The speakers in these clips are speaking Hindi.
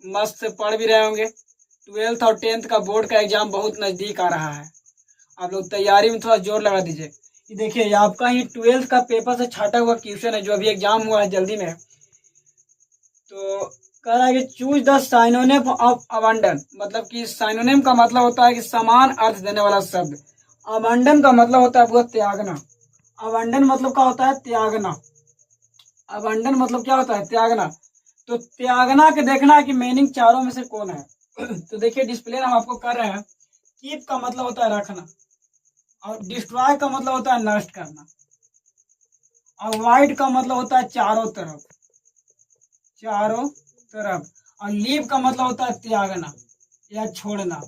मस्त से पढ़ भी रहे होंगे। 12th और 10th का बोर्ड का एग्जाम बहुत नजदीक आ रहा है। आप लोग तैयारी में थोड़ा जोर लगा दीजिए। ये देखिए, ये आपका ही 12th का पेपर से छाटा हुआ क्वेश्चन है जो अभी एग्जाम हुआ है जल्दी में। तो कह रहा है कि choose the synonym of abandon, मतलब कि साइनोनिम का मतलब होता है कि समान अर्थ देने वाला शब्द। अबंडन का मतलब होता है वो त्यागना। अबंडन मतलब क्या होता है? त्यागना। अबंडन मतलब क्या होता है? त्यागना। तो त्यागना के देखना है कि मीनिंग चारों में से कौन है। तो देखिए डिस्प्ले हम आपको कर रहे हैं। कीप का मतलब होता है रखना, और डिस्ट्रॉय का मतलब होता है नष्ट करना, और वाइड का मतलब होता है चारों तरफ, चारों तरफ, और लीव का मतलब होता है त्यागना या छोड़ना,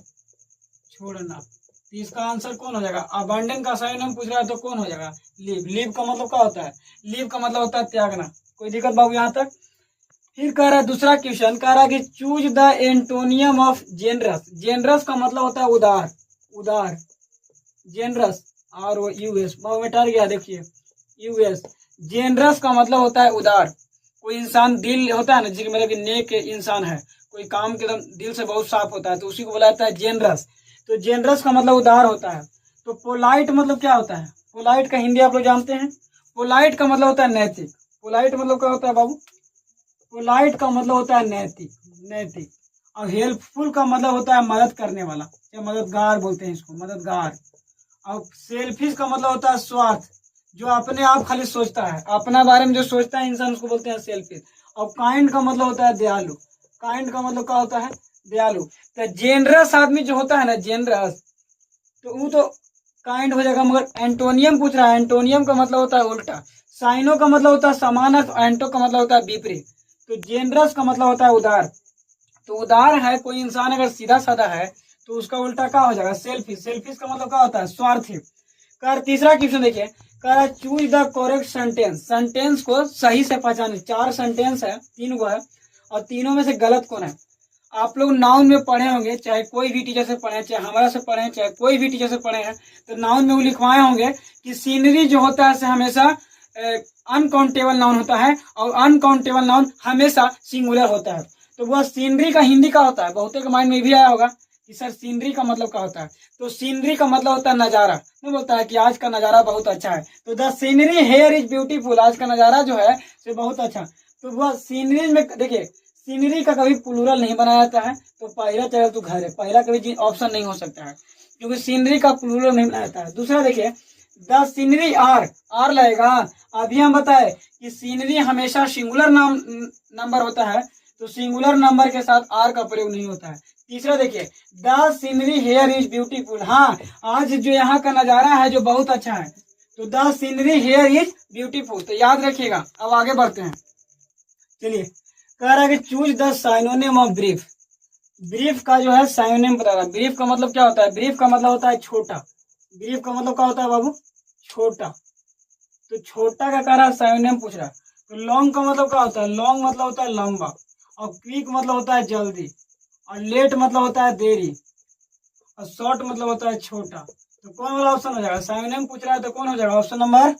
छोड़ना। तो इसका आंसर कौन हो जाएगा? अबंडन का सही नाम पूछ रहा है तो कौन हो जाएगा? लीव। लीव का मतलब क्या होता है? लीव का मतलब होता है त्यागना। कोई दिक्कत बाबू यहाँ तक? फिर कह रहा है दूसरा क्वेश्चन, कह रहा है कि choose the antonym of generous. Generous का मतलब होता है उदार, उदार। जेनरस, और वो यूएस मिटा गया, देखिए यूएस। जेनरस का मतलब होता है उदार। कोई इंसान दिल होता है ना, जिसका मतलब कि नेक इंसान है, कोई काम के एकदम दिल से बहुत साफ होता है, तो उसी को बोला जाता है जेनरस। तो जेनरस का मतलब उदार होता है। तो पोलाइट मतलब क्या होता है? पोलाइट का हिंदी आप लोग जानते हैं। पोलाइट का मतलब होता है नैतिक। पोलाइट मतलब क्या होता है बाबू? पोलाइट का मतलब होता है नैतिक, नैतिक। और हेल्पफुल का मतलब होता है मदद करने वाला, या मददगार बोलते हैं इसको, मददगार। और सेल्फिश का मतलब होता है स्वार्थ, जो अपने आप खाली सोचता है, अपना बारे में जो सोचता है इंसान, उसको बोलते हैं सेल्फिश। और काइंड का मतलब होता है दयालु। काइंड का मतलब क्या होता है? दयालु। तो जेनरस आदमी जो होता है ना, जेनरस, तो वो तो काइंड हो जाएगा। मगर एंटोनियम पूछ रहा है, एंटोनियम का मतलब होता है उल्टा। साइनो का मतलब होता है समान, एंटो का मतलब होता है विपरीत। तो जेनरस का मतलब होता है उदार। तो उदार है कोई इंसान अगर सीधा साधा है, तो उसका उल्टा क्या हो जाएगा? सेल्फिश। सेल्फिश का मतलब क्या होता है? स्वार्थी। कर तीसरा क्वेश्चन देखिए, कर choose the correct sentence. Sentence को सही से पहचाने। 4 सेंटेंस है, 3 गो है, और तीनों में से गलत कौन है? आप लोग नाउन में पढ़े होंगे, चाहे कोई भी टीचर से पढ़े, चाहे हमारा से पढ़े, चाहे कोई भी टीचर से पढ़े हैं, तो नाउन में वो लिखवाए होंगे कि सीनरी जो होता है हमेशा अनकाउंटेबल नाउन होता है, और अनकाउंटेबल नाउन हमेशा सिंगुलर होता है। तो वह सीनरी का हिंदी का होता है। बहुतों के माइंड में भी आया होगा कि सर सीनरी का मतलब क्या होता है। तो सीनरी का मतलब होता है नजारा। नहीं बोलता है कि आज का नजारा बहुत अच्छा है, तो the scenery here is beautiful, आज का नजारा जो है वो बहुत अच्छा। तो वह सीनरी में देखिए, सीनरी का कभी प्लूरल नहीं बनाया जाता है। तो पहला चलो तो घर है, पहला कभी ऑप्शन नहीं हो सकता है, क्योंकि सीनरी का प्लूरल नहीं बनाया जाता है। दूसरा देखिए, द सीनरी आर, आर लगेगा। अभी हम बताए कि सीनरी हमेशा सिंगुलर नाम नंबर होता है, तो सिंगुलर नंबर के साथ आर का प्रयोग नहीं होता है। तीसरा देखिए, the scenery here is beautiful. हाँ, आज जो यहाँ का नजारा है जो बहुत अच्छा है, तो the scenery here is beautiful. तो याद रखिएगा। अब आगे बढ़ते हैं। चलिए, कह रहा है कि choose the synonym of brief. Brief का जो है साइनोनिम बता रहा है। ब्रीफ का मतलब क्या होता है? ब्रीफ का मतलब होता है छोटा। ब्रीफ का मतलब क्या होता है बाबू? छोटा। तो छोटा का कह रहा है साइनोनिम पूछ रहा है। तो लॉन्ग का मतलब क्या होता है? लॉन्ग मतलब होता है लंबा, और क्विक मतलब होता है जल्दी, और लेट मतलब होता है देरी, और शॉर्ट मतलब होता है छोटा। तो कौन वाला ऑप्शन हो जाएगा? साइनोनिम पूछ रहा है तो कौन हो जाएगा? Option number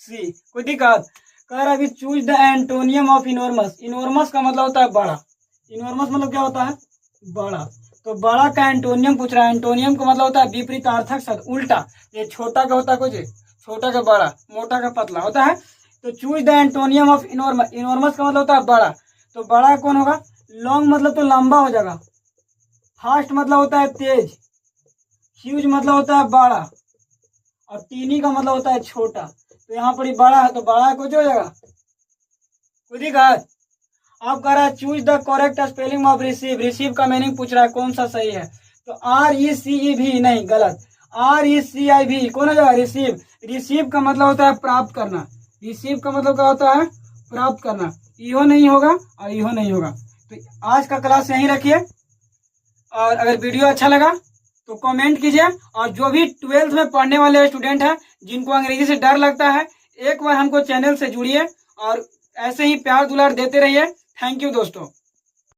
C. कोई दिक्कत? कह रहा है कि choose the antonym of enormous. Enormous का मतलब होता है बड़ा। इनोर्मस मतलब क्या होता है? बड़ा। तो बड़ा का एंटोनियम पूछ रहा है। एंटोनियम का मतलब होता है विपरीतार्थक शब्द, उल्टा। ये छोटा का होता है कुछ, छोटा का बड़ा, मोटा का पतला होता है। तो choose the antonym of enormous. Enormous का मतलब होता है बड़ा। तो बड़ा कौन होगा? लॉन्ग मतलब तो लंबा हो जाएगा। फास्ट मतलब होता है तेज। ह्यूज मतलब होता है बड़ा, और टीनी का मतलब होता है छोटा। तो यहाँ पर बड़ा है, तो बड़ा कुछ हो जाएगा। कुछ दिक्कत? आप कह रहा है choose the correct spelling of receive. Receive का मीनिंग पूछ रहा है कौन सा सही है। तो RECEV नहीं, गलत। RECIV कौन हो जाएगा? रिसीव। रिसीव का मतलब होता है प्राप्त करना। रिसीव का मतलब क्या होता है? प्राप्त करना। इहो नहीं होगा और इहो नहीं होगा। तो आज का क्लास यहीं रखिए, और अगर वीडियो अच्छा लगा तो कमेंट कीजिए। और जो भी 12th में पढ़ने वाले स्टूडेंट हैं, जिनको अंग्रेजी से डर लगता है, एक बार हमको चैनल से जुड़िए और ऐसे ही प्यार दुलार देते रहिए। थैंक यू दोस्तों।